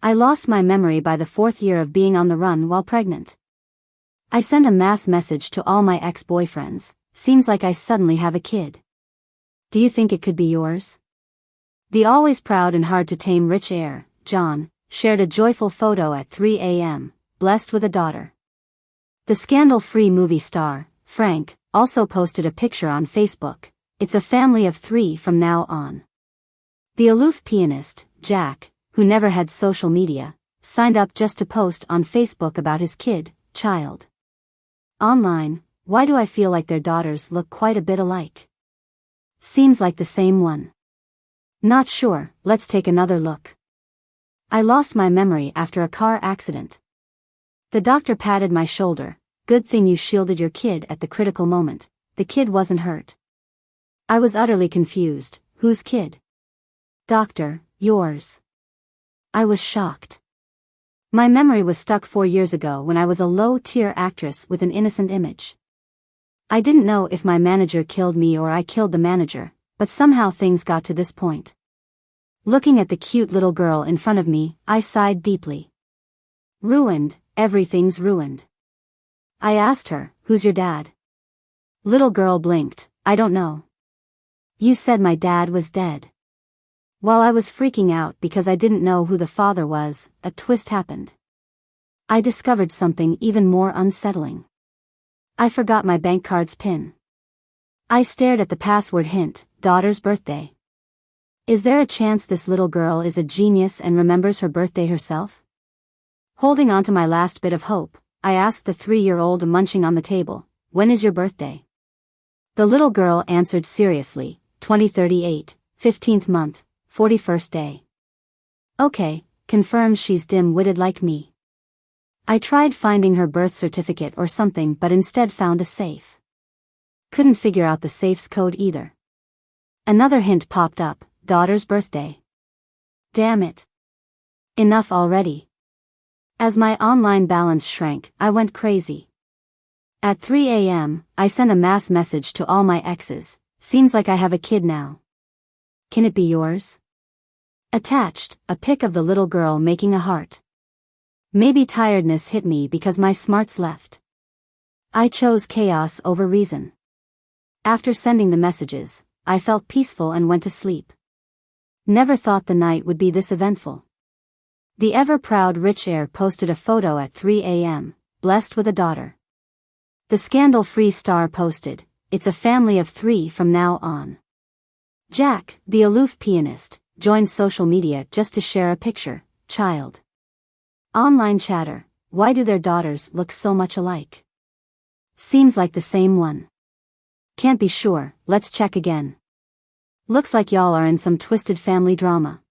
I lost my memory by the 4th year of being on the run while pregnant. I sent a mass message to all my ex-boyfriends. Seems like I suddenly have a kid. Do you think it could be yours? The always proud and hard to tame rich heir, John, shared a joyful photo at 3 a.m., blessed with a daughter. The scandal-free movie star, Frank, also posted a picture on Facebook. It's a family of 3 from now on. The aloof pianist, Jack, who never had social media, signed up just to post on Facebook about his child. Online, why do I feel like their daughters look quite a bit alike? Seems like the same one. Not sure, let's take another look. I lost my memory after a car accident. The doctor patted my shoulder. Good thing you shielded your kid at the critical moment. The kid wasn't hurt. I was utterly confused. Whose kid? Doctor, yours. I was shocked. My memory was stuck 4 years ago when I was a low-tier actress with an innocent image. I didn't know if my manager killed me or I killed the manager, but somehow things got to this point. Looking at the cute little girl in front of me, I sighed deeply. Ruined, everything's ruined. I asked her, who's your dad? Little girl blinked, I don't know. You said my dad was dead. While I was freaking out because I didn't know who the father was, a twist happened. I discovered something even more unsettling. I forgot my bank card's PIN. I stared at the password hint, daughter's birthday. Is there a chance this little girl is a genius and remembers her birthday herself? Holding on to my last bit of hope, I asked the 3-year-old munching on the table, when is your birthday? The little girl answered seriously, 2038, 15th month, 41st day. Okay, confirms she's dim-witted like me. I tried finding her birth certificate or something but instead found a safe. Couldn't figure out the safe's code either. Another hint popped up, daughter's birthday. Damn it. Enough already. As my online balance shrank, I went crazy. At 3 a.m., I sent a mass message to all my exes. Seems like I have a kid now. Can it be yours? Attached, a pic of the little girl making a heart. Maybe tiredness hit me because my smarts left. I chose chaos over reason. After sending the messages, I felt peaceful and went to sleep. Never thought the night would be this eventful. The ever-proud rich heir posted a photo at 3 a.m., blessed with a daughter. The scandal-free star posted, it's a family of 3 from now on. Jack, the aloof pianist, joined social media just to share a picture, child. Online chatter, why do their daughters look so much alike? Seems like the same one. Can't be sure, let's check again. Looks like y'all are in some twisted family drama.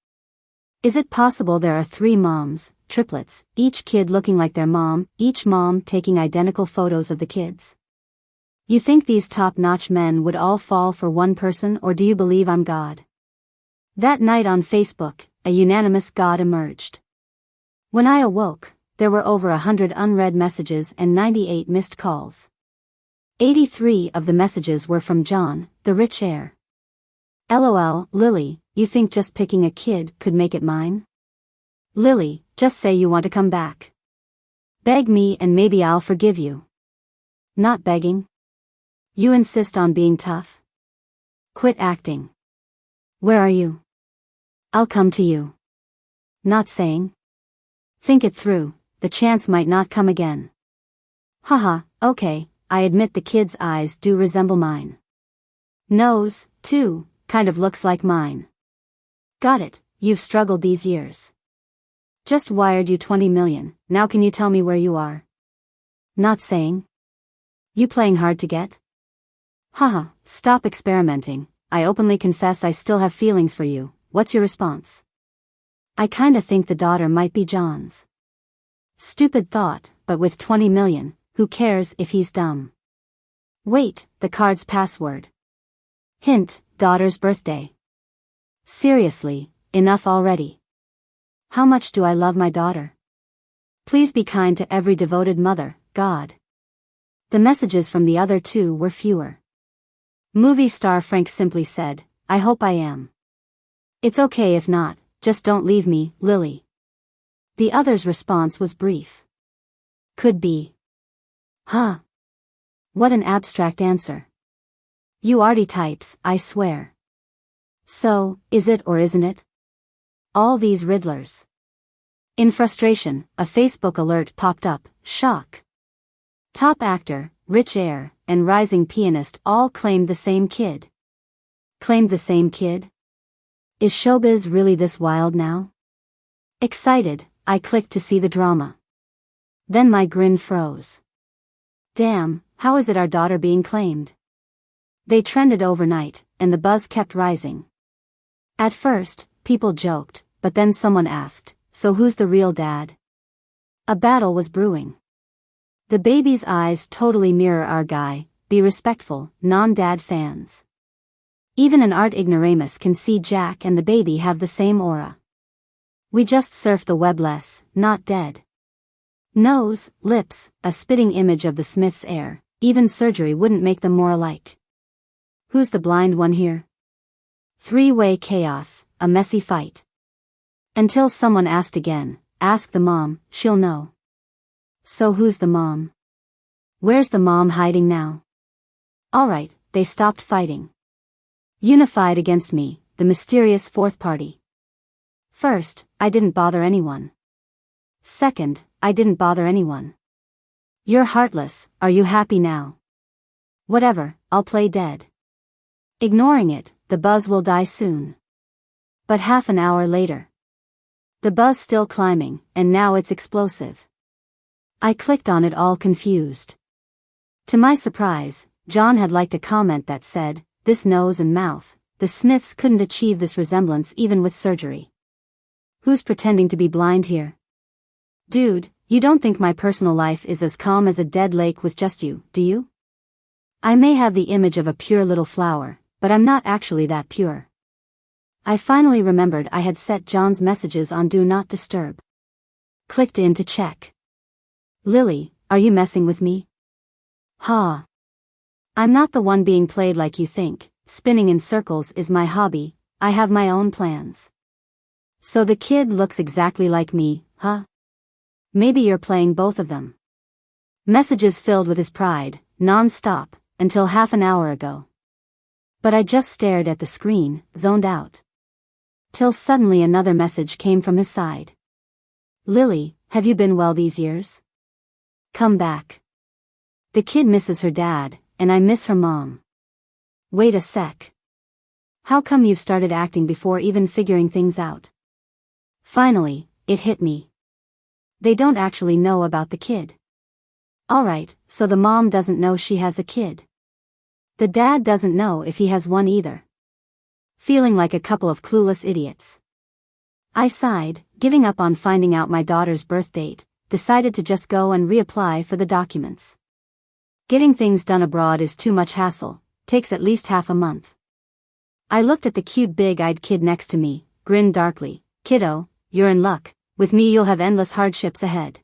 Is it possible there are 3 moms, triplets, each kid looking like their mom, each mom taking identical photos of the kids? You think these top-notch men would all fall for one person, or do you believe I'm God? That night on Facebook, a unanimous God emerged. When I awoke, there were over 100 unread messages and 98 missed calls. 83 of the messages were from John, the rich heir. LOL, Lily, you think just picking a kid could make it mine? Lily, just say you want to come back. Beg me and maybe I'll forgive you. Not begging. You insist on being tough? Quit acting. Where are you? I'll come to you. Not saying. Think it through, the chance might not come again. Haha, okay, I admit the kid's eyes do resemble mine. Nose, too, kind of looks like mine. Got it, you've struggled these years. Just wired you 20 million, now can you tell me where you are? Not saying. You playing hard to get? Haha, stop experimenting, I openly confess I still have feelings for you, what's your response? I kinda think the daughter might be John's. Stupid thought, but with 20 million, who cares if he's dumb? Wait, the card's password. Hint, daughter's birthday. Seriously, enough already. How much do I love my daughter? Please be kind to every devoted mother, God. The messages from the other 2 were fewer. Movie star Frank simply said, I hope I am. It's okay if not, just don't leave me, Lily. The other's response was brief. Could be. Huh. What an abstract answer. You arty types, I swear. So, is it or isn't it? All these riddlers. In frustration, a Facebook alert popped up, shock. Top actor, rich heir, and rising pianist all claimed the same kid. Claimed the same kid? Is showbiz really this wild now? Excited, I clicked to see the drama. Then my grin froze. Damn, how is it our daughter being claimed? They trended overnight, and the buzz kept rising. At first, people joked, but then someone asked, so who's the real dad? A battle was brewing. The baby's eyes totally mirror our guy, be respectful, non-dad fans. Even an art ignoramus can see Jack and the baby have the same aura. We just surf the web less, not dead. Nose, lips, a spitting image of the Smiths' heir, even surgery wouldn't make them more alike. Who's the blind one here? Three-way chaos, a messy fight. Until someone asked again, ask the mom, she'll know. So who's the mom? Where's the mom hiding now? Alright, they stopped fighting. Unified against me, the mysterious fourth party. First, I didn't bother anyone. Second, I didn't bother anyone. You're heartless, are you happy now? Whatever, I'll play dead. Ignoring it, the buzz will die soon. But half an hour later. The buzz still climbing, and now it's explosive. I clicked on it all confused. To my surprise, John had liked a comment that said, this nose and mouth, the Smiths couldn't achieve this resemblance even with surgery. Who's pretending to be blind here? Dude, you don't think my personal life is as calm as a dead lake with just you, do you? I may have the image of a pure little flower, but I'm not actually that pure. I finally remembered I had set John's messages on Do Not Disturb. Clicked in to check. Lily, are you messing with me? Ha. I'm not the one being played like you think, spinning in circles is my hobby, I have my own plans. So the kid looks exactly like me, huh? Maybe you're playing both of them. Messages filled with his pride, non-stop, until half an hour ago. But I just stared at the screen, zoned out. Till suddenly another message came from his side. Lily, have you been well these years? Come back. The kid misses her dad, and I miss her mom. Wait a sec. How come you've started acting before even figuring things out? Finally, it hit me. They don't actually know about the kid. Alright, so the mom doesn't know she has a kid. The dad doesn't know if he has one either. Feeling like a couple of clueless idiots. I sighed, giving up on finding out my daughter's birth date, decided to just go and reapply for the documents. Getting things done abroad is too much hassle, takes at least half a month. I looked at the cute big-eyed kid next to me, grinned darkly, kiddo, you're in luck, with me you'll have endless hardships ahead.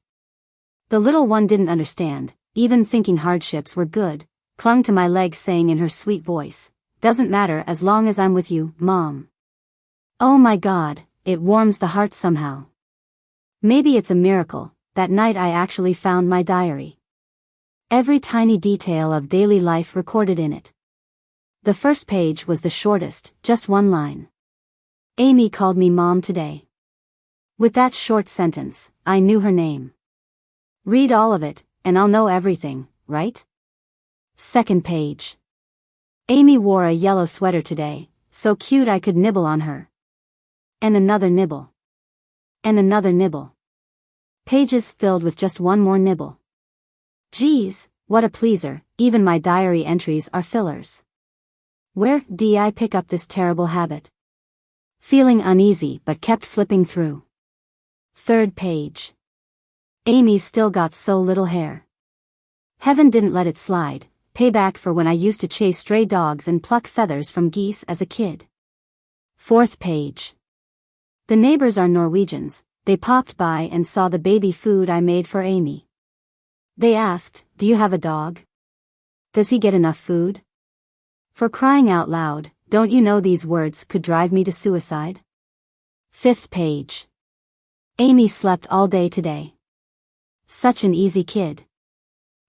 The little one didn't understand, even thinking hardships were good, clung to my leg saying in her sweet voice, doesn't matter as long as I'm with you, Mom. Oh my God, it warms the heart somehow. Maybe it's a miracle, that night I actually found my diary. Every tiny detail of daily life recorded in it. The first page was the shortest, just one line. Amy called me Mom today. With that short sentence, I knew her name. Read all of it, and I'll know everything, right? Second page. Amy wore a yellow sweater today, so cute I could nibble on her. And another nibble. And another nibble. Pages filled with just one more nibble. Geez, what a pleaser, even my diary entries are fillers. Where did I pick up this terrible habit? Feeling uneasy but kept flipping through. Third page. Amy's still got so little hair. Heaven didn't let it slide, payback for when I used to chase stray dogs and pluck feathers from geese as a kid. Fourth page. The neighbors are Norwegians, they popped by and saw the baby food I made for Amy. They asked, do you have a dog? Does he get enough food? For crying out loud, don't you know these words could drive me to suicide? Fifth page. Amy slept all day today. Such an easy kid.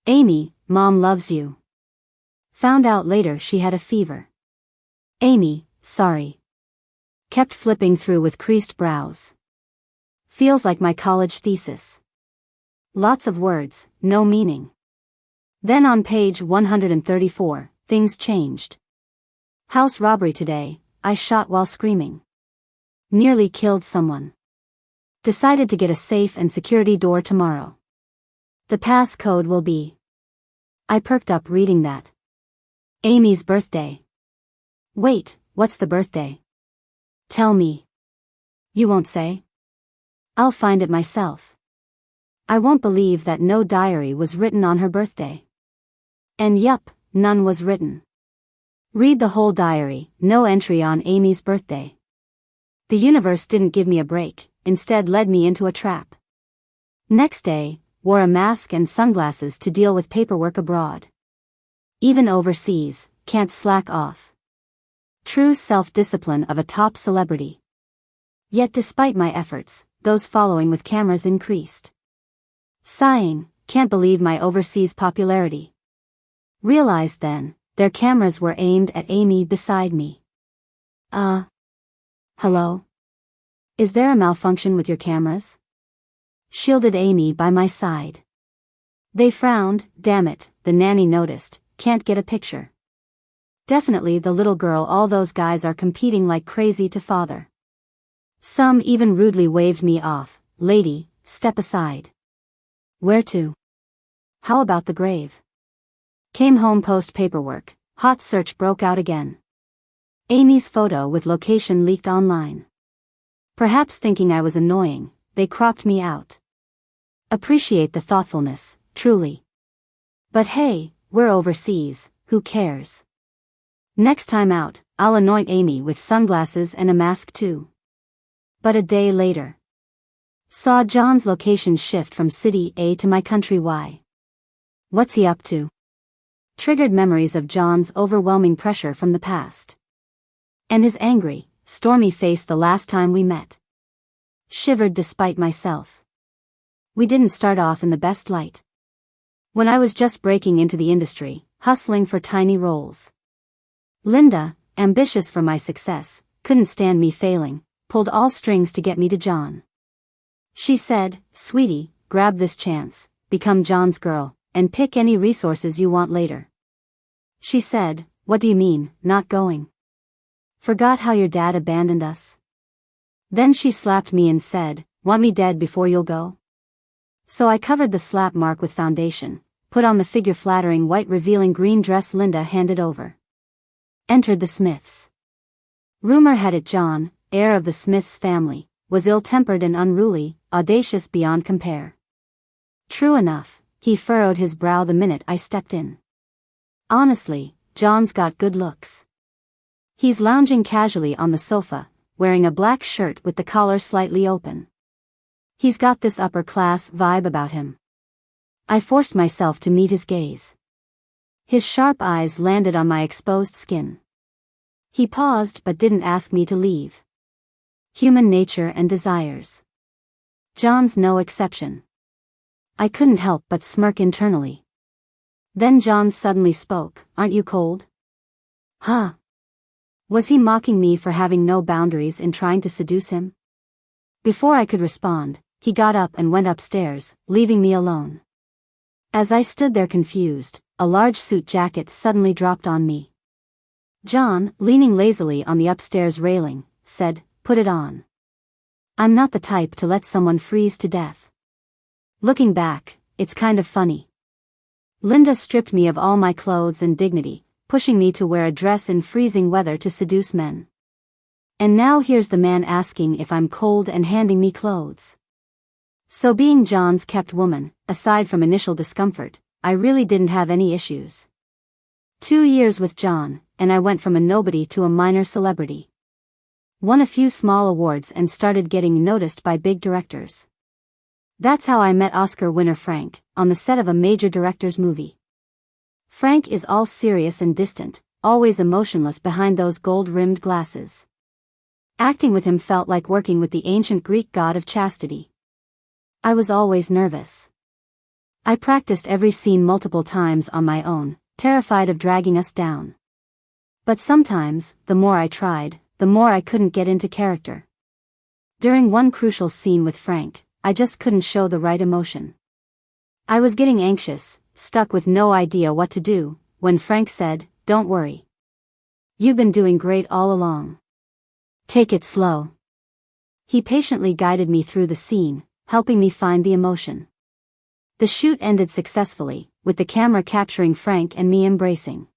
Amy, Mom loves you. Found out later she had a fever. Amy, sorry. Kept flipping through with creased brows. Feels like my college thesis. Lots of words, no meaning. Then on page 134, things changed. House robbery today, I shot while screaming. Nearly killed someone. Decided to get a safe and security door tomorrow. The pass code will be. I perked up reading that. Amy's birthday. Wait, what's the birthday? Tell me. You won't say? I'll find it myself. I won't believe that no diary was written on her birthday. And yup, none was written. Read the whole diary, no entry on Amy's birthday. The universe didn't give me a break, instead led me into a trap. Next day, wore a mask and sunglasses to deal with paperwork abroad. Even overseas, can't slack off. True self-discipline of a top celebrity. Yet despite my efforts, those following with cameras increased. Sighing, can't believe my overseas popularity. Realized then, their cameras were aimed at Amy beside me. Hello? Is there a malfunction with your cameras? Shielded Amy by my side. They frowned, damn it, the nanny noticed, can't get a picture. Definitely the little girl all those guys are competing like crazy to father. Some even rudely waved me off, lady, step aside. Where to? How about the grave? Came home post paperwork, hot search broke out again. Amy's photo with location leaked online. Perhaps thinking I was annoying, they cropped me out. Appreciate the thoughtfulness, truly. But hey, we're overseas, who cares? Next time out, I'll anoint Amy with sunglasses and a mask too. But a day later. Saw John's location shift from city A to my country Y. What's he up to? Triggered memories of John's overwhelming pressure from the past. And his angry, stormy face the last time we met. Shivered despite myself. We didn't start off in the best light. When I was just breaking into the industry, hustling for tiny roles. Linda, ambitious for my success, couldn't stand me failing, pulled all strings to get me to John. She said, sweetie, grab this chance, become John's girl, and pick any resources you want later. She said, what do you mean, not going? Forgot how your dad abandoned us? Then she slapped me and said, want me dead before you'll go? So I covered the slap mark with foundation, put on the figure-flattering white revealing green dress Linda handed over. Entered the Smiths. Rumor had it John, heir of the Smiths family, was ill-tempered and unruly, audacious beyond compare. True enough, he furrowed his brow the minute I stepped in. Honestly, John's got good looks. He's lounging casually on the sofa, wearing a black shirt with the collar slightly open. He's got this upper-class vibe about him. I forced myself to meet his gaze. His sharp eyes landed on my exposed skin. He paused but didn't ask me to leave. Human nature and desires. John's no exception. I couldn't help but smirk internally. Then John suddenly spoke, aren't you cold? Huh? Was he mocking me for having no boundaries in trying to seduce him? Before I could respond, he got up and went upstairs, leaving me alone. As I stood there confused, a large suit jacket suddenly dropped on me. John, leaning lazily on the upstairs railing, said, put it on. I'm not the type to let someone freeze to death. Looking back, it's kind of funny. Linda stripped me of all my clothes and dignity, pushing me to wear a dress in freezing weather to seduce men. And now here's the man asking if I'm cold and handing me clothes. So being John's kept woman, aside from initial discomfort, I really didn't have any issues. 2 years with John, and I went from a nobody to a minor celebrity. Won a few small awards and started getting noticed by big directors. That's how I met Oscar winner Frank, on the set of a major director's movie. Frank is all serious and distant, always emotionless behind those gold-rimmed glasses. Acting with him felt like working with the ancient Greek god of chastity. I was always nervous. I practiced every scene multiple times on my own, terrified of dragging us down. But sometimes, the more I tried, the more I couldn't get into character. During one crucial scene with Frank, I just couldn't show the right emotion. I was getting anxious, stuck with no idea what to do, when Frank said, "Don't worry. You've been doing great all along. Take it slow." He patiently guided me through the scene, helping me find the emotion. The shoot ended successfully, with the camera capturing Frank and me embracing.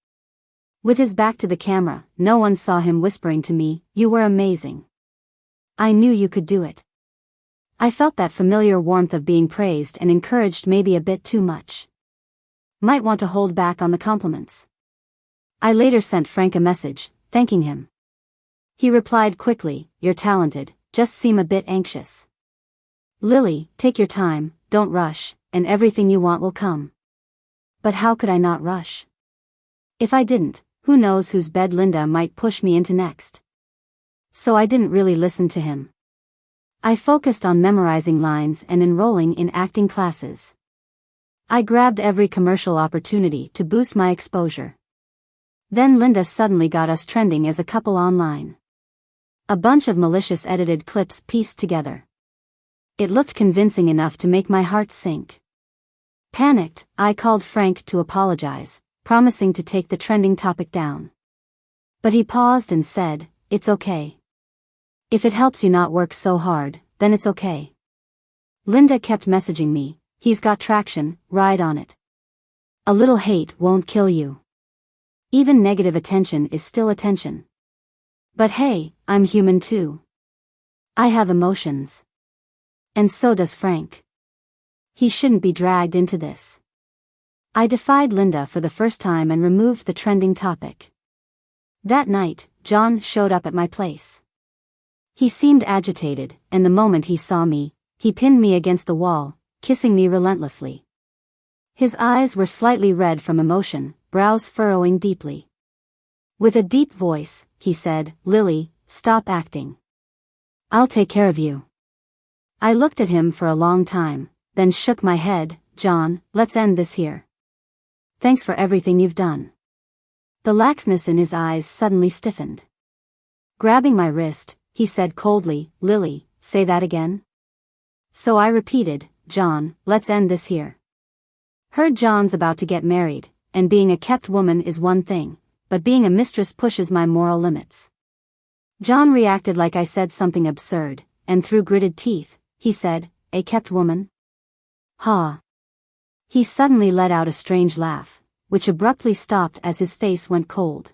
With his back to the camera, no one saw him whispering to me, "You were amazing. I knew you could do it." I felt that familiar warmth of being praised and encouraged, maybe a bit too much. Might want to hold back on the compliments. I later sent Frank a message, thanking him. He replied quickly, "You're talented, just seem a bit anxious. Lily, take your time, don't rush, and everything you want will come." But how could I not rush? If I didn't, who knows whose bed Linda might push me into next. So I didn't really listen to him. I focused on memorizing lines and enrolling in acting classes. I grabbed every commercial opportunity to boost my exposure. Then Linda suddenly got us trending as a couple online. A bunch of malicious edited clips pieced together. It looked convincing enough to make my heart sink. Panicked, I called Frank to apologize, promising to take the trending topic down. But he paused and said, "It's okay. If it helps you not work so hard, then it's okay." Linda kept messaging me, "He's got traction, ride on it. A little hate won't kill you. Even negative attention is still attention. But hey, I'm human too. I have emotions. And so does Frank. He shouldn't be dragged into this." I defied Linda for the first time and removed the trending topic. That night, John showed up at my place. He seemed agitated, and the moment he saw me, he pinned me against the wall, kissing me relentlessly. His eyes were slightly red from emotion, brows furrowing deeply. With a deep voice, he said, "Lily, stop acting. I'll take care of you." I looked at him for a long time, then shook my head. "John, let's end this here. Thanks for everything you've done." The laxness in his eyes suddenly stiffened. Grabbing my wrist, he said coldly, "Lily, say that again?" So I repeated, "John, let's end this here. Heard John's about to get married, and being a kept woman is one thing, but being a mistress pushes my moral limits." John reacted like I said something absurd, and through gritted teeth, he said, "A kept woman? Ha." He suddenly let out a strange laugh, which abruptly stopped as his face went cold.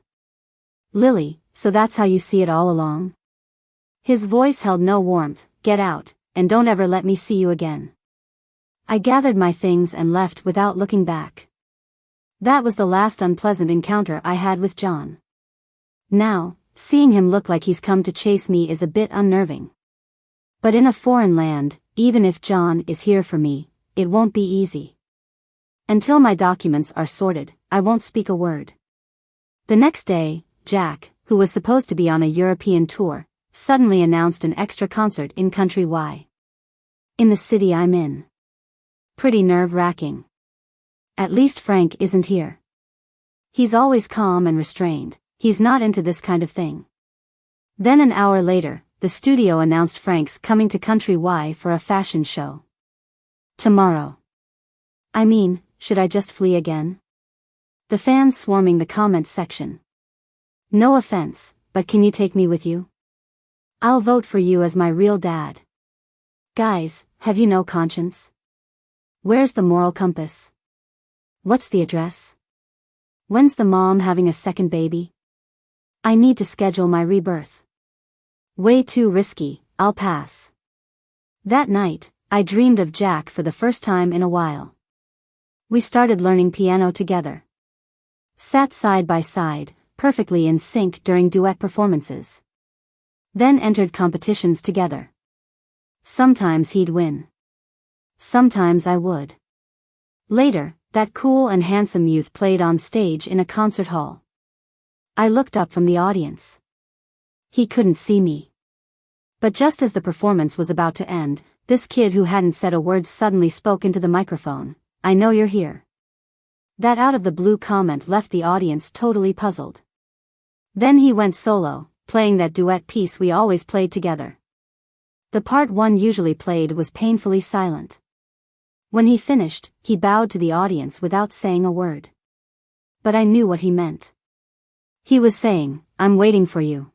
"Lily, so that's how you see it all along?" His voice held no warmth. "Get out, and don't ever let me see you again." I gathered my things and left without looking back. That was the last unpleasant encounter I had with John. Now, seeing him look like he's come to chase me is a bit unnerving. But in a foreign land, even if John is here for me, it won't be easy. Until my documents are sorted, I won't speak a word. The next day, Jack, who was supposed to be on a European tour, suddenly announced an extra concert in Country Y. In the city I'm in. Pretty nerve-wracking. At least Frank isn't here. He's always calm and restrained, he's not into this kind of thing. Then an hour later, the studio announced Frank's coming to Country Y for a fashion show. Tomorrow. I mean, should I just flee again? The fans swarming the comments section. "No offense, but can you take me with you? I'll vote for you as my real dad." Guys, have you no conscience? Where's the moral compass? What's the address? When's the mom having a second baby? I need to schedule my rebirth. Way too risky, I'll pass. That night, I dreamed of Jack for the first time in a while. We started learning piano together. Sat side by side, perfectly in sync during duet performances. Then entered competitions together. Sometimes he'd win. Sometimes I would. Later, that cool and handsome youth played on stage in a concert hall. I looked up from the audience. He couldn't see me. But just as the performance was about to end, this kid who hadn't said a word suddenly spoke into the microphone. "I know you're here." That out-of-the-blue comment left the audience totally puzzled. Then he went solo, playing that duet piece we always played together. The part one usually played was painfully silent. When he finished, he bowed to the audience without saying a word. But I knew what he meant. He was saying, "I'm waiting for you."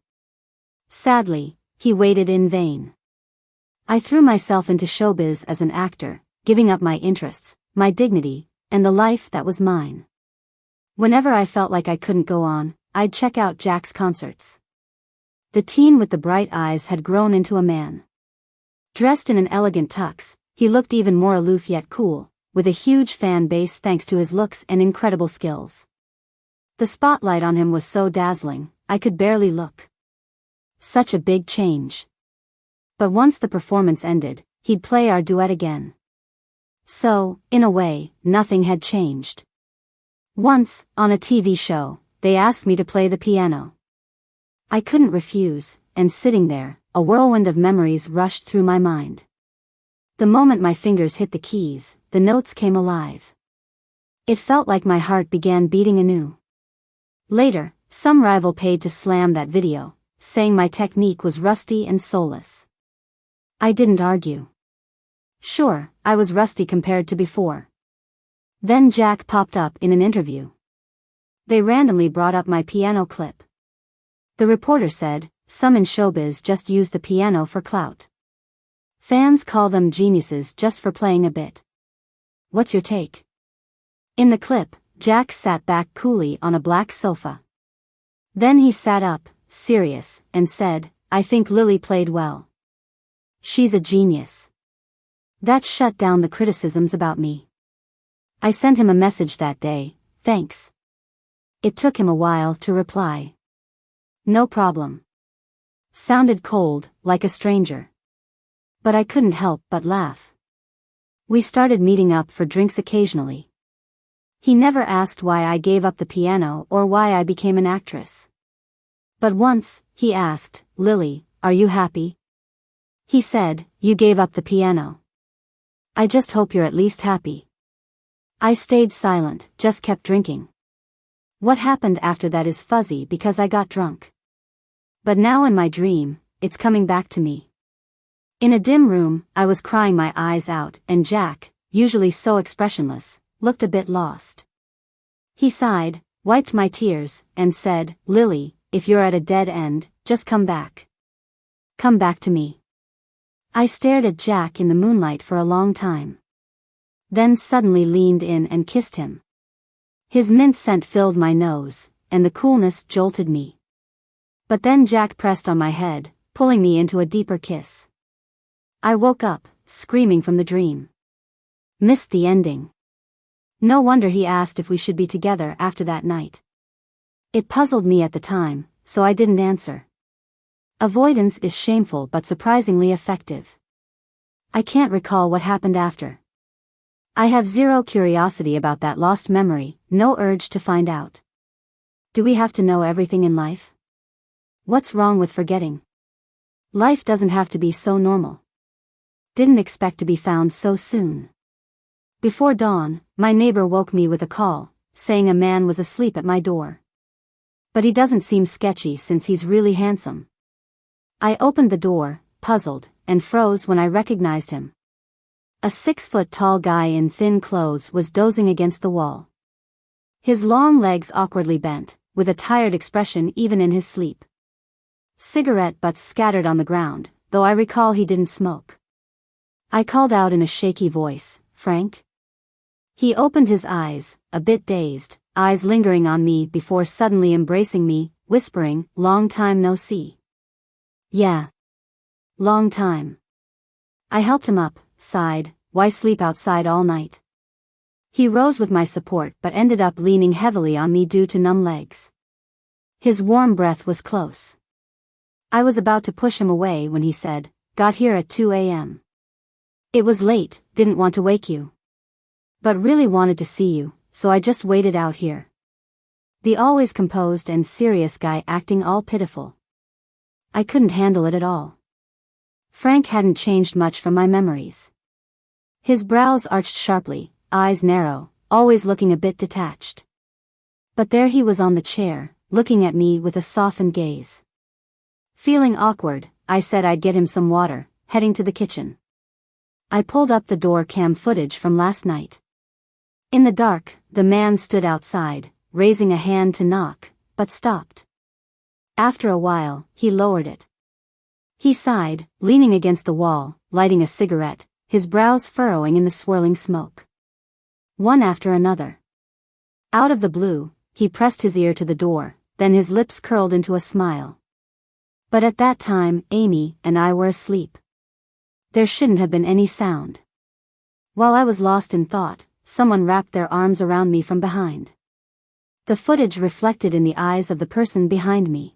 Sadly, he waited in vain. I threw myself into showbiz as an actor, giving up my interests, my dignity, and the life that was mine. Whenever I felt like I couldn't go on, I'd check out Jack's concerts. The teen with the bright eyes had grown into a man. Dressed in an elegant tux, he looked even more aloof yet cool, with a huge fan base thanks to his looks and incredible skills. The spotlight on him was so dazzling, I could barely look. Such a big change. But once the performance ended, he'd play our duet again. So, in a way, nothing had changed. Once, on a TV show, they asked me to play the piano. I couldn't refuse, and sitting there, a whirlwind of memories rushed through my mind. The moment my fingers hit the keys, the notes came alive. It felt like my heart began beating anew. Later, some rival paid to slam that video, saying my technique was rusty and soulless. I didn't argue. Sure, I was rusty compared to before. Then Jack popped up in an interview. They randomly brought up my piano clip. The reporter said, "Some in showbiz just use the piano for clout. Fans call them geniuses just for playing a bit. What's your take?" In the clip, Jack sat back coolly on a black sofa. Then he sat up, serious, and said, "I think Lily played well. She's a genius." That shut down the criticisms about me. I sent him a message that day, "Thanks." It took him a while to reply. "No problem." Sounded cold, like a stranger. But I couldn't help but laugh. We started meeting up for drinks occasionally. He never asked why I gave up the piano or why I became an actress. But once, he asked, "Lily, are you happy?" He said, "You gave up the piano. I just hope you're at least happy." I stayed silent, just kept drinking. What happened after that is fuzzy because I got drunk. But now in my dream, it's coming back to me. In a dim room, I was crying my eyes out, and Jack, usually so expressionless, looked a bit lost. He sighed, wiped my tears, and said, "Lily, if you're at a dead end, just come back. Come back to me." I stared at Jack in the moonlight for a long time. Then suddenly leaned in and kissed him. His mint scent filled my nose, and the coolness jolted me. But then Jack pressed on my head, pulling me into a deeper kiss. I woke up, screaming from the dream. Missed the ending. No wonder he asked if we should be together after that night. It puzzled me at the time, so I didn't answer. Avoidance is shameful but surprisingly effective. I can't recall what happened after. I have zero curiosity about that lost memory, no urge to find out. Do we have to know everything in life? What's wrong with forgetting? Life doesn't have to be so normal. Didn't expect to be found so soon. Before dawn, my neighbor woke me with a call, saying a man was asleep at my door. But he doesn't seem sketchy since he's really handsome. I opened the door, puzzled, and froze when I recognized him. A 6-foot-tall guy in thin clothes was dozing against the wall. His long legs awkwardly bent, with a tired expression even in his sleep. Cigarette butts scattered on the ground, though I recall he didn't smoke. I called out in a shaky voice, "Frank?" He opened his eyes, a bit dazed, eyes lingering on me before suddenly embracing me, whispering, "Long time no see." "Yeah. Long time." I helped him up, sighed, "Why sleep outside all night?" He rose with my support but ended up leaning heavily on me due to numb legs. His warm breath was close. I was about to push him away when he said, "Got here at 2 a.m. It was late, didn't want to wake you. But really wanted to see you, so I just waited out here." The always composed and serious guy acting all pitiful. I couldn't handle it at all. Frank hadn't changed much from my memories. His brows arched sharply, eyes narrow, always looking a bit detached. But there he was on the chair, looking at me with a softened gaze. Feeling awkward, I said I'd get him some water, heading to the kitchen. I pulled up the door cam footage from last night. In the dark, the man stood outside, raising a hand to knock, but stopped. After a while, he lowered it. He sighed, leaning against the wall, lighting a cigarette, his brows furrowing in the swirling smoke. One after another. Out of the blue, he pressed his ear to the door, then his lips curled into a smile. But at that time, Amy and I were asleep. There shouldn't have been any sound. While I was lost in thought, someone wrapped their arms around me from behind. The footage reflected in the eyes of the person behind me.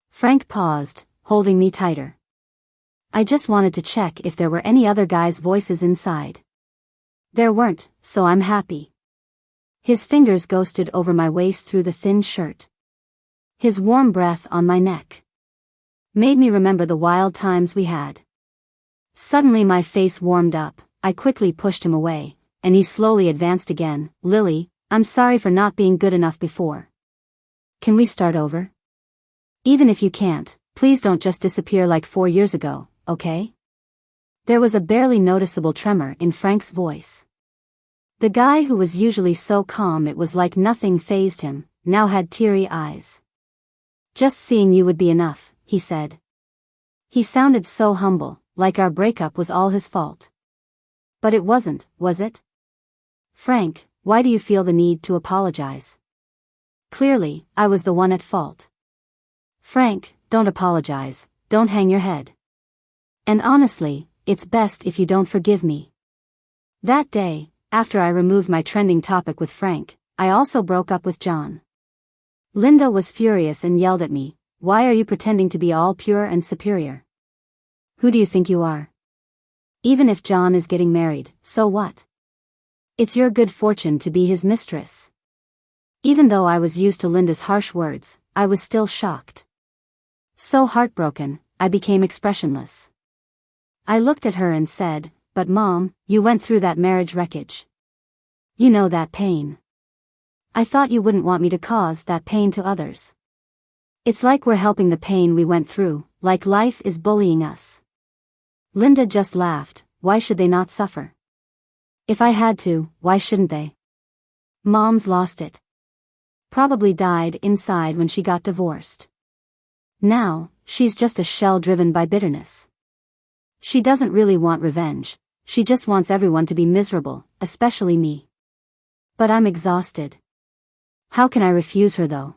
Frank paused, holding me tighter. I just wanted to check if there were any other guys' voices inside. There weren't, so I'm happy. His fingers ghosted over my waist through the thin shirt. His warm breath on my neck made me remember the wild times we had. Suddenly my face warmed up, I quickly pushed him away, and he slowly advanced again. Lily, I'm sorry for not being good enough before. Can we start over? Even if you can't, please don't just disappear like 4 years ago, okay? There was a barely noticeable tremor in Frank's voice. The guy who was usually so calm it was like nothing fazed him, now had teary eyes. Just seeing you would be enough, he said. He sounded so humble, like our breakup was all his fault. But it wasn't, was it? Frank, why do you feel the need to apologize? Clearly, I was the one at fault. Frank, don't apologize, don't hang your head. And honestly, it's best if you don't forgive me. That day, after I removed my trending topic with Frank, I also broke up with John. Linda was furious and yelled at me, why are you pretending to be all pure and superior? Who do you think you are? Even if John is getting married, so what? It's your good fortune to be his mistress. Even though I was used to Linda's harsh words, I was still shocked. So heartbroken, I became expressionless. I looked at her and said, but Mom, you went through that marriage wreckage. You know that pain. I thought you wouldn't want me to cause that pain to others. It's like we're helping the pain we went through, like life is bullying us. Linda just laughed, why should they not suffer? If I had to, why shouldn't they? Mom's lost it. Probably died inside when she got divorced. Now, she's just a shell driven by bitterness. She doesn't really want revenge, she just wants everyone to be miserable, especially me. But I'm exhausted. How can I refuse her though?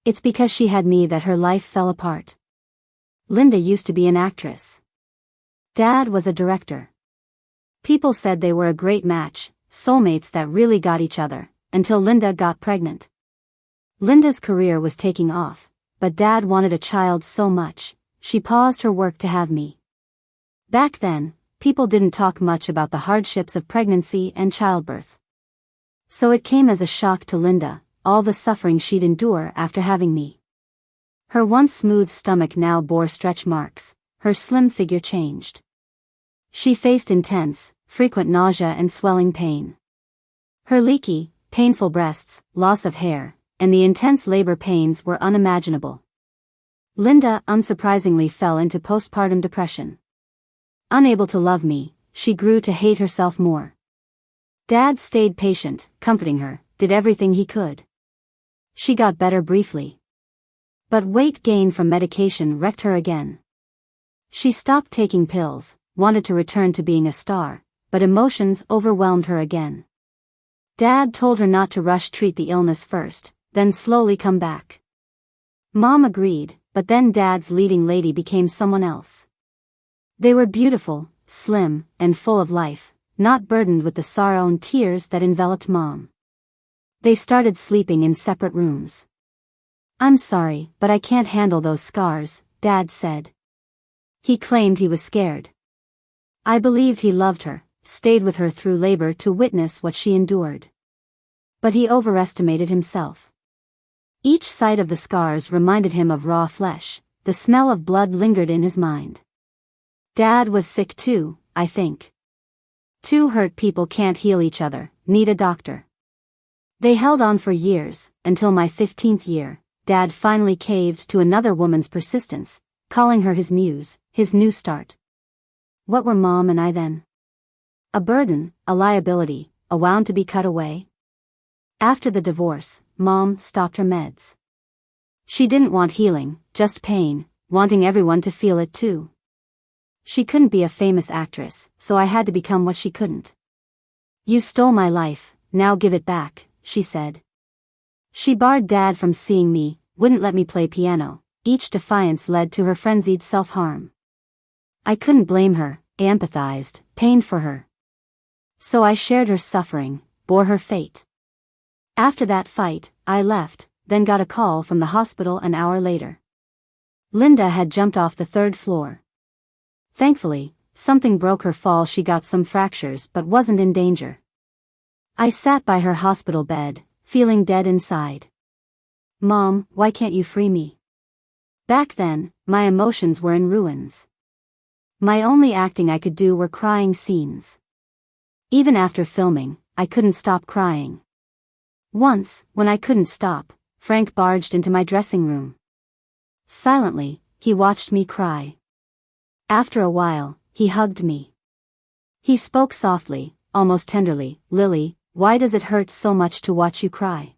It's because she had me that her life fell apart. Linda used to be an actress. Dad was a director. People said they were a great match, soulmates that really got each other, until Linda got pregnant. Linda's career was taking off, but Dad wanted a child so much, she paused her work to have me. Back then, people didn't talk much about the hardships of pregnancy and childbirth. So it came as a shock to Linda, all the suffering she'd endure after having me. Her once smooth stomach now bore stretch marks, her slim figure changed. She faced intense, frequent nausea and swelling pain. Her leaky, painful breasts, loss of hair, and the intense labor pains were unimaginable. Linda unsurprisingly fell into postpartum depression. Unable to love me, she grew to hate herself more. Dad stayed patient, comforting her, did everything he could. She got better briefly. But weight gain from medication wrecked her again. She stopped taking pills, wanted to return to being a star, but emotions overwhelmed her again. Dad told her not to rush treat the illness first, then slowly come back. Mom agreed, but then Dad's leading lady became someone else. They were beautiful, slim, and full of life, not burdened with the sorrow and tears that enveloped Mom. They started sleeping in separate rooms. I'm sorry, but I can't handle those scars, Dad said. He claimed he was scared. I believed he loved her, stayed with her through labor to witness what she endured. But he overestimated himself. Each sight of the scars reminded him of raw flesh, the smell of blood lingered in his mind. Dad was sick too, I think. Two hurt people can't heal each other, need a doctor. They held on for years, until my 15th year, Dad finally caved to another woman's persistence, calling her his muse, his new start. What were Mom and I then? A burden, a liability, a wound to be cut away? After the divorce, Mom stopped her meds. She didn't want healing, just pain, wanting everyone to feel it too. She couldn't be a famous actress, so I had to become what she couldn't. You stole my life, now give it back, she said. She barred Dad from seeing me, wouldn't let me play piano. Each defiance led to her frenzied self-harm. I couldn't blame her, I empathized, pained for her. So I shared her suffering, bore her fate. After that fight, I left, then got a call from the hospital an hour later. Linda had jumped off the 3rd floor. Thankfully, something broke her fall. She got some fractures but wasn't in danger. I sat by her hospital bed, feeling dead inside. Mom, why can't you free me? Back then, my emotions were in ruins. My only acting I could do were crying scenes. Even after filming, I couldn't stop crying. Once, when I couldn't stop, Frank barged into my dressing room. Silently, he watched me cry. After a while, he hugged me. He spoke softly, almost tenderly, "Lily, why does it hurt so much to watch you cry?"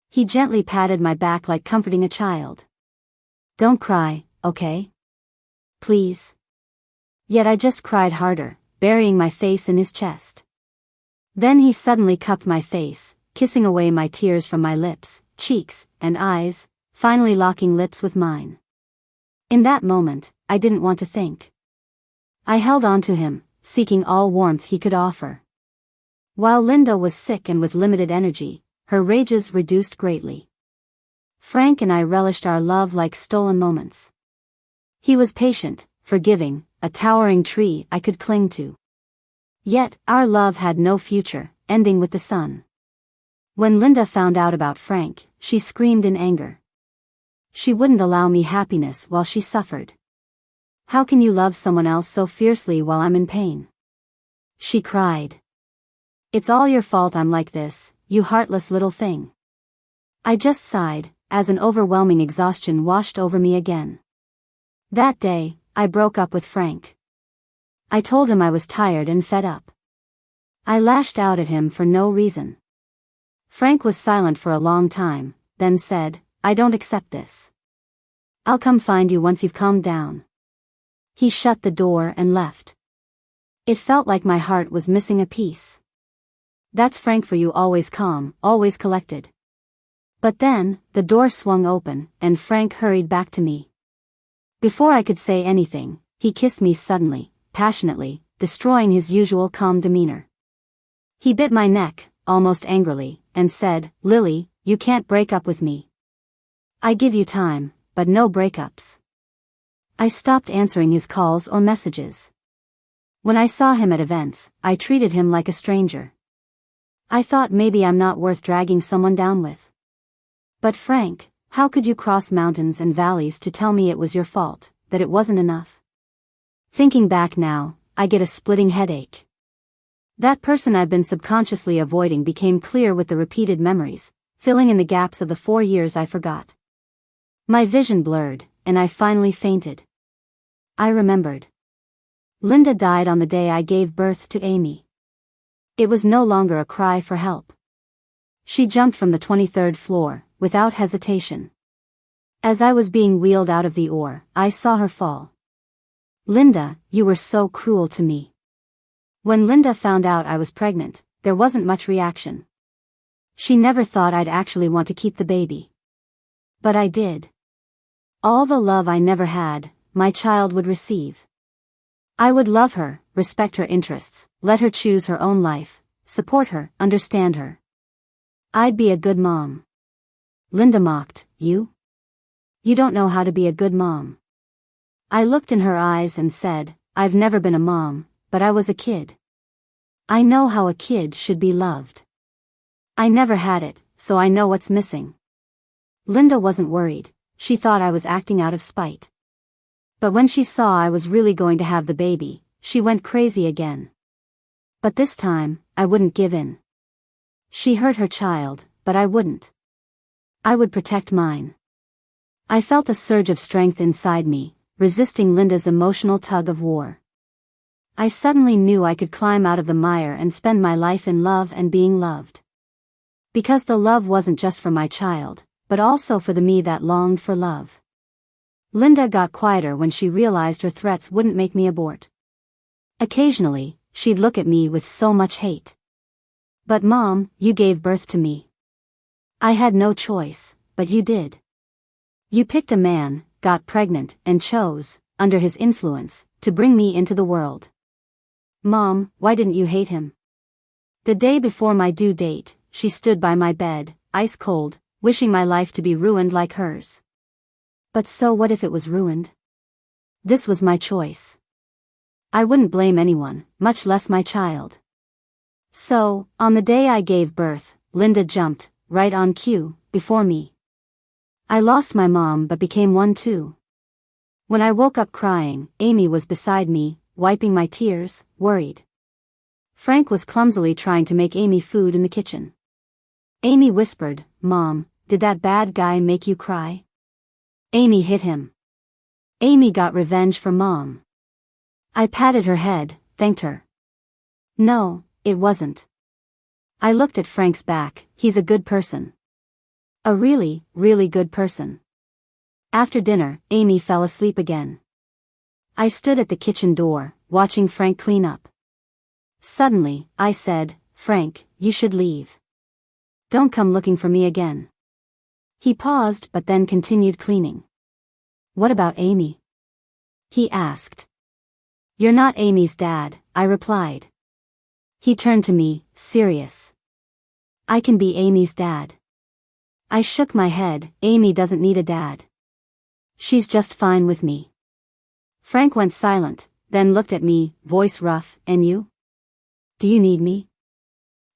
He gently patted my back like comforting a child. "Don't cry, okay? Please." Yet I just cried harder, burying my face in his chest. Then he suddenly cupped my face, kissing away my tears from my lips, cheeks, and eyes, finally locking lips with mine. In that moment, I didn't want to think. I held on to him, seeking all warmth he could offer. While Linda was sick and with limited energy, her rages reduced greatly. Frank and I relished our love like stolen moments. He was patient, forgiving, a towering tree I could cling to. Yet, our love had no future, ending with the sun. When Linda found out about Frank, she screamed in anger. She wouldn't allow me happiness while she suffered. "How can you love someone else so fiercely while I'm in pain?" she cried. "It's all your fault I'm like this, you heartless little thing." I just sighed, as an overwhelming exhaustion washed over me again. That day, I broke up with Frank. I told him I was tired and fed up. I lashed out at him for no reason. Frank was silent for a long time, then said, "I don't accept this. I'll come find you once you've calmed down." He shut the door and left. It felt like my heart was missing a piece. That's Frank for you, always calm, always collected. But then, the door swung open, and Frank hurried back to me. Before I could say anything, he kissed me suddenly, passionately, destroying his usual calm demeanor. He bit my neck, almost angrily, and said, "Lily, you can't break up with me. I give you time, but no breakups." I stopped answering his calls or messages. When I saw him at events, I treated him like a stranger. I thought maybe I'm not worth dragging someone down with. But Frank, how could you cross mountains and valleys to tell me it was your fault, that it wasn't enough? Thinking back now, I get a splitting headache. That person I've been subconsciously avoiding became clear with the repeated memories, filling in the gaps of the 4 years I forgot. My vision blurred, and I finally fainted. I remembered. Linda died on the day I gave birth to Amy. It was no longer a cry for help. She jumped from the 23rd floor, without hesitation. As I was being wheeled out of the OR, I saw her fall. "Linda, you were so cruel to me." When Linda found out I was pregnant, there wasn't much reaction. She never thought I'd actually want to keep the baby. But I did. All the love I never had, my child would receive. I would love her, respect her interests, let her choose her own life, support her, understand her. I'd be a good mom. Linda mocked, "You? You don't know how to be a good mom." I looked in her eyes and said, "I've never been a mom, but I was a kid. I know how a kid should be loved. I never had it, so I know what's missing." Linda wasn't worried. She thought I was acting out of spite. But when she saw I was really going to have the baby, she went crazy again. But this time, I wouldn't give in. She hurt her child, but I wouldn't. I would protect mine. I felt a surge of strength inside me, resisting Linda's emotional tug of war. I suddenly knew I could climb out of the mire and spend my life in love and being loved. Because the love wasn't just for my child, but also for the me that longed for love. Linda got quieter when she realized her threats wouldn't make me abort. Occasionally, she'd look at me with so much hate. But Mom, you gave birth to me. I had no choice, but you did. You picked a man, got pregnant, and chose, under his influence, to bring me into the world. Mom, why didn't you hate him? The day before my due date, she stood by my bed, ice cold, wishing my life to be ruined like hers. But so what if it was ruined? This was my choice. I wouldn't blame anyone, much less my child. So, on the day I gave birth, Linda jumped, right on cue, before me. I lost my mom but became one too. When I woke up crying, Amy was beside me, wiping my tears, worried. Frank was clumsily trying to make Amy food in the kitchen. Amy whispered, Mom, did that bad guy make you cry? Amy hit him. Amy got revenge for Mom. I patted her head, thanked her. No, it wasn't. I looked at Frank's back, he's a good person. A really, really good person. After dinner, Amy fell asleep again. I stood at the kitchen door, watching Frank clean up. Suddenly, I said, Frank, you should leave. Don't come looking for me again. He paused but then continued cleaning. What about Amy? He asked. You're not Amy's dad, I replied. He turned to me, serious. I can be Amy's dad. I shook my head, Amy doesn't need a dad. She's just fine with me. Frank went silent, then looked at me, voice rough, and you? Do you need me?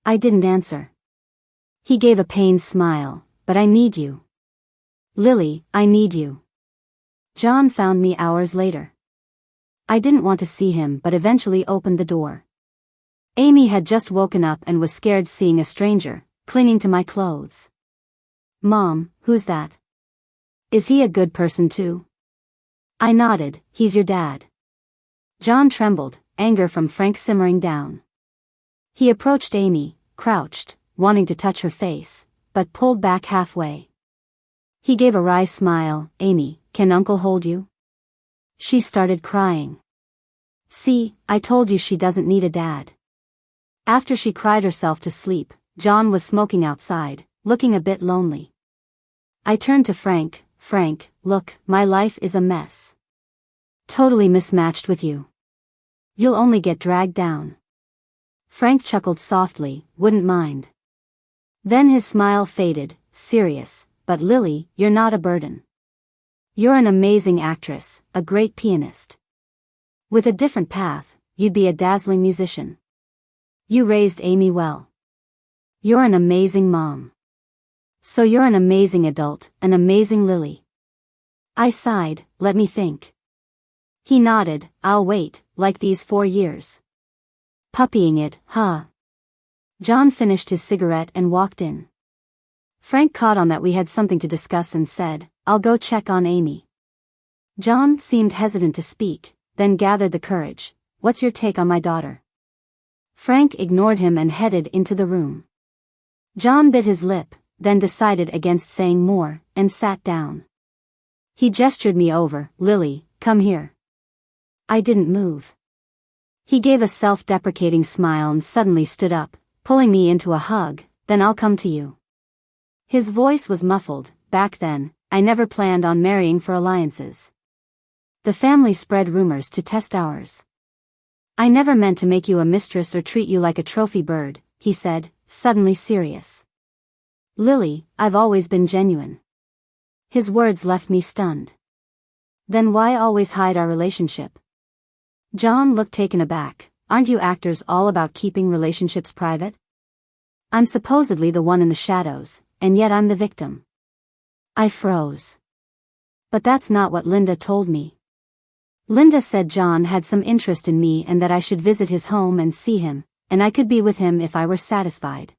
I didn't answer. He gave a pained smile, but I need you. Lily, I need you. John found me hours later. I didn't want to see him but eventually opened the door. Amy had just woken up and was scared seeing a stranger, clinging to my clothes. Mom, who's that? Is he a good person too? I nodded, he's your dad. John trembled, anger from Frank simmering down. He approached Amy, crouched, wanting to touch her face, but pulled back halfway. He gave a wry smile, Amy, can Uncle hold you? She started crying. See, I told you she doesn't need a dad. After she cried herself to sleep, John was smoking outside, looking a bit lonely. I turned to Frank, Frank, look, my life is a mess. Totally mismatched with you. You'll only get dragged down. Frank chuckled softly, wouldn't mind. Then his smile faded, serious, but Lily, you're not a burden. You're an amazing actress, a great pianist. With a different path, you'd be a dazzling musician. You raised Amy well. You're an amazing mom. So you're an amazing adult, an amazing Lily. I sighed, let me think. He nodded, I'll wait, like these 4 years. Puppying it, huh? John finished his cigarette and walked in. Frank caught on that we had something to discuss and said, I'll go check on Amy. John seemed hesitant to speak, then gathered the courage, what's your take on my daughter? Frank ignored him and headed into the room. John bit his lip, then decided against saying more, and sat down. He gestured me over, Lily, come here. I didn't move. He gave a self-deprecating smile and suddenly stood up, pulling me into a hug, then I'll come to you. His voice was muffled. Back then, I never planned on marrying for alliances. The family spread rumors to test ours. I never meant to make you a mistress or treat you like a trophy bird, he said, suddenly serious. Lily, I've always been genuine. His words left me stunned. Then why always hide our relationship? John looked taken aback. Aren't you actors all about keeping relationships private? I'm supposedly the one in the shadows, and yet I'm the victim. I froze. But that's not what Linda told me. Linda said John had some interest in me and that I should visit his home and see him, and I could be with him if I were satisfied.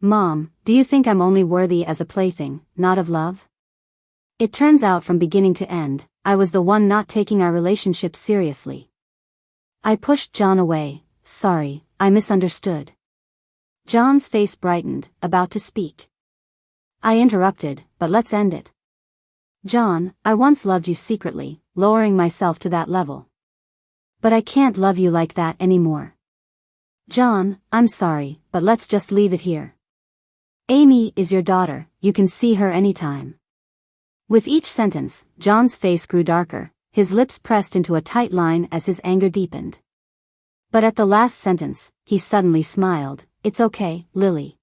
Mom, do you think I'm only worthy as a plaything, not of love? It turns out from beginning to end, I was the one not taking our relationship seriously. I pushed John away. Sorry, I misunderstood. John's face brightened, about to speak. I interrupted, but let's end it. John, I once loved you secretly, lowering myself to that level. But I can't love you like that anymore. John, I'm sorry, but let's just leave it here. Amy is your daughter, you can see her anytime. With each sentence, John's face grew darker, his lips pressed into a tight line as his anger deepened. But at the last sentence, he suddenly smiled. It's okay, Lily.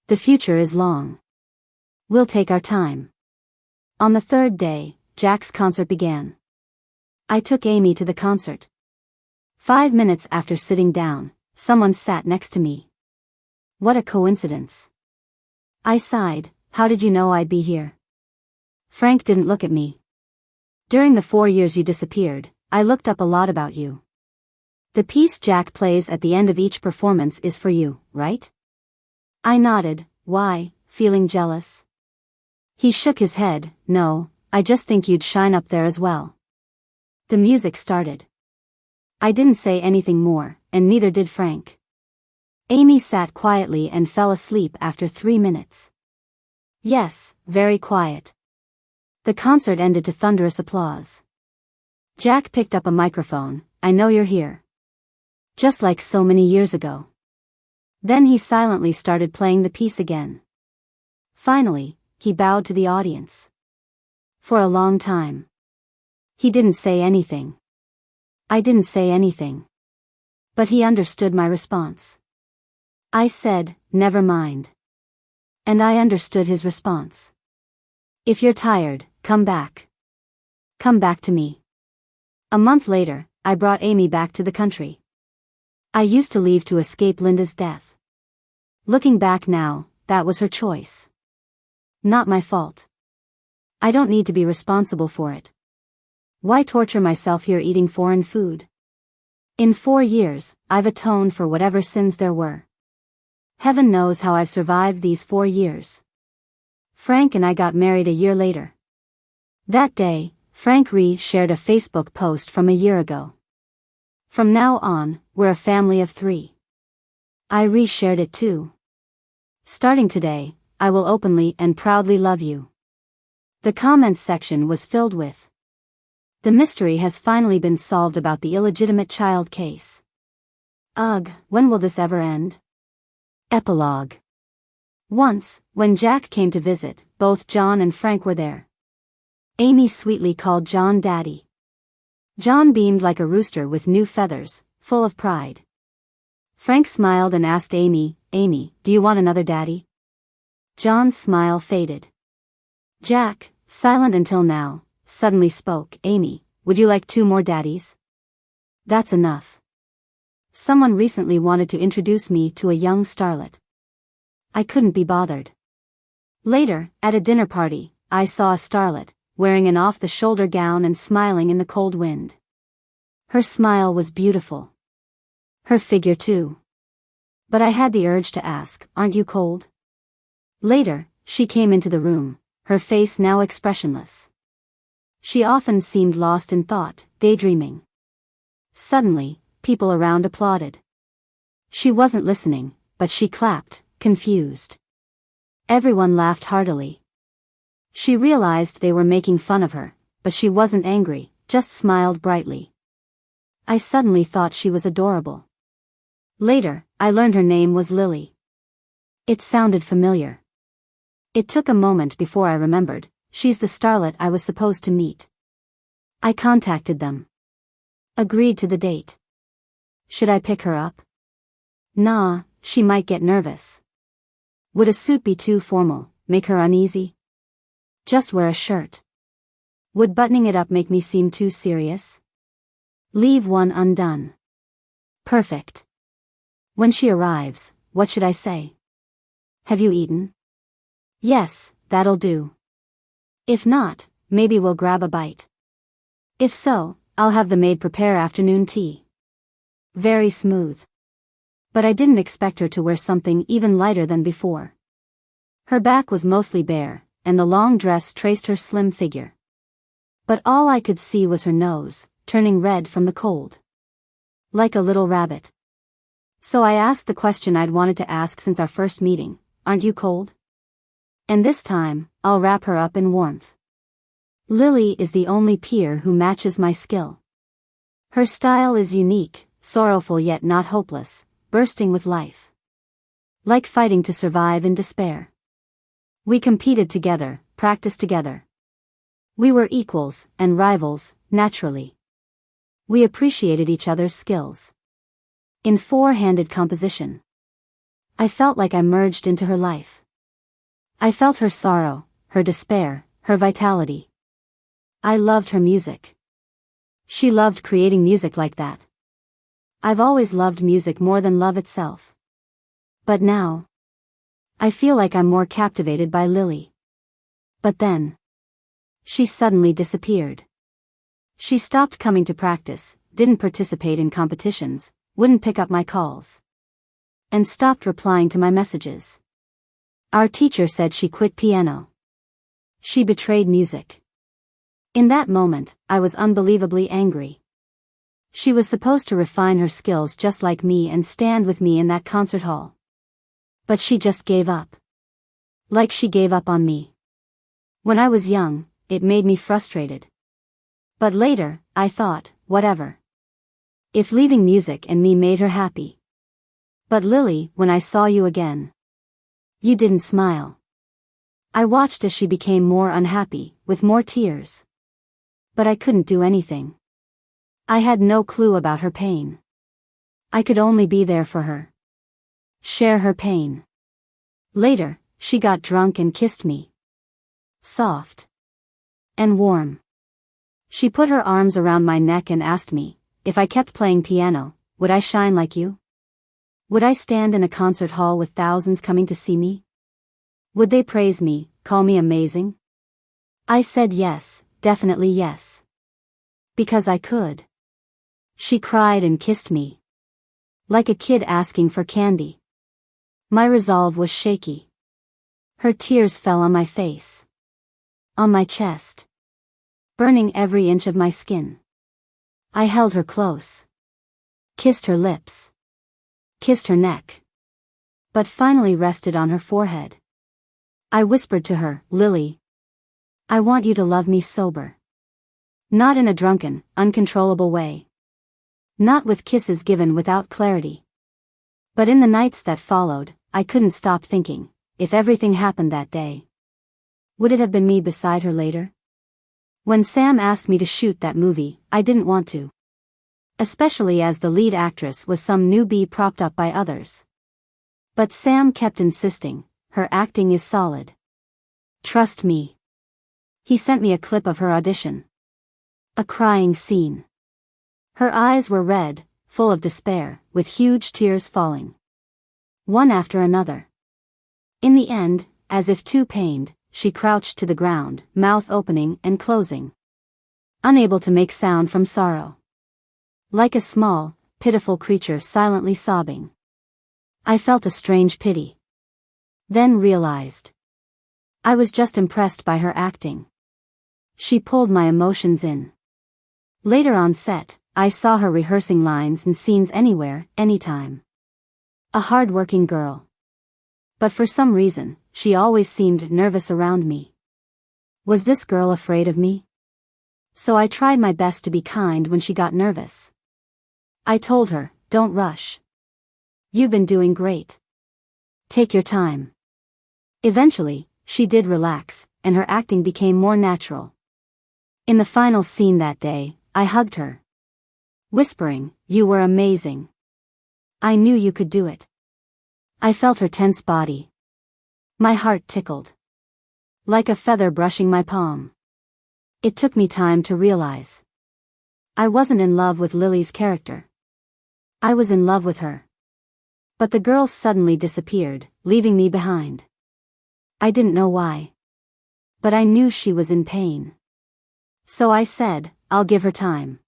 The future is long. We'll take our time. On the third day, Jack's concert began. I took Amy to the concert. 5 minutes after sitting down, someone sat next to me. What a coincidence. I sighed. How did you know I'd be here? Frank didn't look at me. During the 4 years you disappeared, I looked up a lot about you. The piece Jack plays at the end of each performance is for you, right? I nodded. Why, feeling jealous? He shook his head. No, I just think you'd shine up there as well. The music started. I didn't say anything more, and neither did Frank. Amy sat quietly and fell asleep after 3 minutes. Yes, very quiet. The concert ended to thunderous applause. Jack picked up a microphone. I know you're here. Just like so many years ago. Then he silently started playing the piece again. Finally, he bowed to the audience. For a long time. He didn't say anything. I didn't say anything. But he understood my response. I said, never mind. And I understood his response. If you're tired, come back. Come back to me. A month later, I brought Amy back to the country. I used to leave to escape Linda's death. Looking back now, that was her choice. Not my fault. I don't need to be responsible for it. Why torture myself here eating foreign food? In 4 years, I've atoned for whatever sins there were. Heaven knows how I've survived these 4 years. Frank and I got married a year later. That day, Frank shared a Facebook post from a year ago. From now on, we're a family of 3. I shared it too. Starting today, I will openly and proudly love you. The comments section was filled with. The mystery has finally been solved about the illegitimate child case. Ugh, when will this ever end? Epilogue. Once, when Jack came to visit, both John and Frank were there. Amy sweetly called John Daddy. John beamed like a rooster with new feathers, full of pride. Frank smiled and asked Amy, do you want another daddy? John's smile faded. Jack, silent until now, suddenly spoke. Amy, would you like 2 more daddies? That's enough. Someone recently wanted to introduce me to a young starlet. I couldn't be bothered. Later, at a dinner party, I saw a starlet, wearing an off-the-shoulder gown and smiling in the cold wind. Her smile was beautiful. Her figure too. But I had the urge to ask, aren't you cold? Later, she came into the room, her face now expressionless. She often seemed lost in thought, daydreaming. Suddenly, people around applauded. She wasn't listening, but she clapped, confused. Everyone laughed heartily. She realized they were making fun of her, but she wasn't angry, just smiled brightly. I suddenly thought she was adorable. Later, I learned her name was Lily. It sounded familiar. It took a moment before I remembered. She's the starlet I was supposed to meet. I contacted them. Agreed to the date. Should I pick her up? Nah, she might get nervous. Would a suit be too formal, make her uneasy? Just wear a shirt. Would buttoning it up make me seem too serious? Leave one undone. Perfect. When she arrives, what should I say? Have you eaten? Yes, that'll do. If not, maybe we'll grab a bite. If so, I'll have the maid prepare afternoon tea. Very smooth. But I didn't expect her to wear something even lighter than before. Her back was mostly bare, and the long dress traced her slim figure. But all I could see was her nose, turning red from the cold. Like a little rabbit. So I asked the question I'd wanted to ask since our first meeting, aren't you cold? And this time, I'll wrap her up in warmth. Lily is the only peer who matches my skill. Her style is unique, sorrowful yet not hopeless, bursting with life. Like fighting to survive in despair. We competed together, practiced together. We were equals, and rivals, naturally. We appreciated each other's skills. In four-handed composition. I felt like I merged into her life. I felt her sorrow, her despair, her vitality. I loved her music. She loved creating music like that. I've always loved music more than love itself. But now, I feel like I'm more captivated by Lily. But then, she suddenly disappeared. She stopped coming to practice, didn't participate in competitions, wouldn't pick up my calls. And stopped replying to my messages. Our teacher said she quit piano. She betrayed music. In that moment, I was unbelievably angry. She was supposed to refine her skills just like me and stand with me in that concert hall. But she just gave up. Like she gave up on me. When I was young, it made me frustrated. But later, I thought, whatever. If leaving music and me made her happy. But Lily, when I saw you again. You didn't smile. I watched as she became more unhappy, with more tears. But I couldn't do anything. I had no clue about her pain. I could only be there for her. Share her pain. Later, she got drunk and kissed me. Soft. And warm. She put her arms around my neck and asked me, if I kept playing piano, would I shine like you? Would I stand in a concert hall with thousands coming to see me? Would they praise me, call me amazing? I said yes, definitely yes. Because I could. She cried and kissed me. Like a kid asking for candy. My resolve was shaky. Her tears fell on my face. On my chest. Burning every inch of my skin. I held her close. Kissed her lips. Kissed her neck. But finally rested on her forehead. I whispered to her, Lily. I want you to love me sober. Not in a drunken, uncontrollable way. Not with kisses given without clarity. But in the nights that followed, I couldn't stop thinking, if everything happened that day. Would it have been me beside her later? When Sam asked me to shoot that movie, I didn't want to. Especially as the lead actress was some newbie propped up by others. But Sam kept insisting, her acting is solid. Trust me. He sent me a clip of her audition. A crying scene. Her eyes were red, full of despair, with huge tears falling. One after another. In the end, as if too pained, she crouched to the ground, mouth opening and closing. Unable to make sound from sorrow. Like a small, pitiful creature silently sobbing. I felt a strange pity. Then realized. I was just impressed by her acting. She pulled my emotions in. Later on set, I saw her rehearsing lines and scenes anywhere, anytime. A hard-working girl. But for some reason, she always seemed nervous around me. Was this girl afraid of me? So I tried my best to be kind when she got nervous. I told her, don't rush. You've been doing great. Take your time. Eventually, she did relax, and her acting became more natural. In the final scene that day, I hugged her. Whispering, you were amazing. I knew you could do it. I felt her tense body. My heart tickled. Like a feather brushing my palm. It took me time to realize. I wasn't in love with Lily's character. I was in love with her. But the girl suddenly disappeared, leaving me behind. I didn't know why. But I knew she was in pain. So I said, I'll give her time.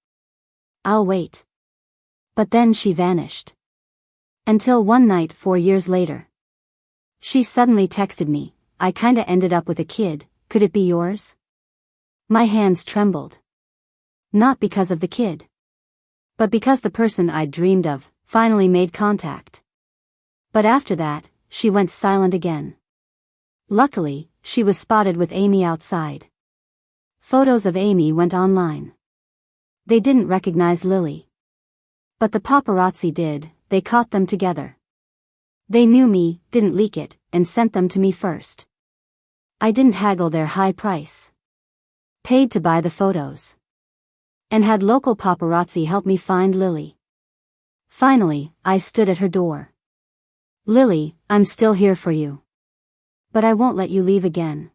I'll wait. But then she vanished. Until one night 4 years later. She suddenly texted me, I kinda ended up with a kid, could it be yours? My hands trembled. Not because of the kid. But because the person I'd dreamed of, finally made contact. But after that, she went silent again. Luckily, she was spotted with Amy outside. Photos of Amy went online. They didn't recognize Lily. But the paparazzi did, they caught them together. They knew me, didn't leak it, and sent them to me first. I didn't haggle their high price. Paid to buy the photos. And had local paparazzi help me find Lily. Finally, I stood at her door. Lily, I'm still here for you. But I won't let you leave again.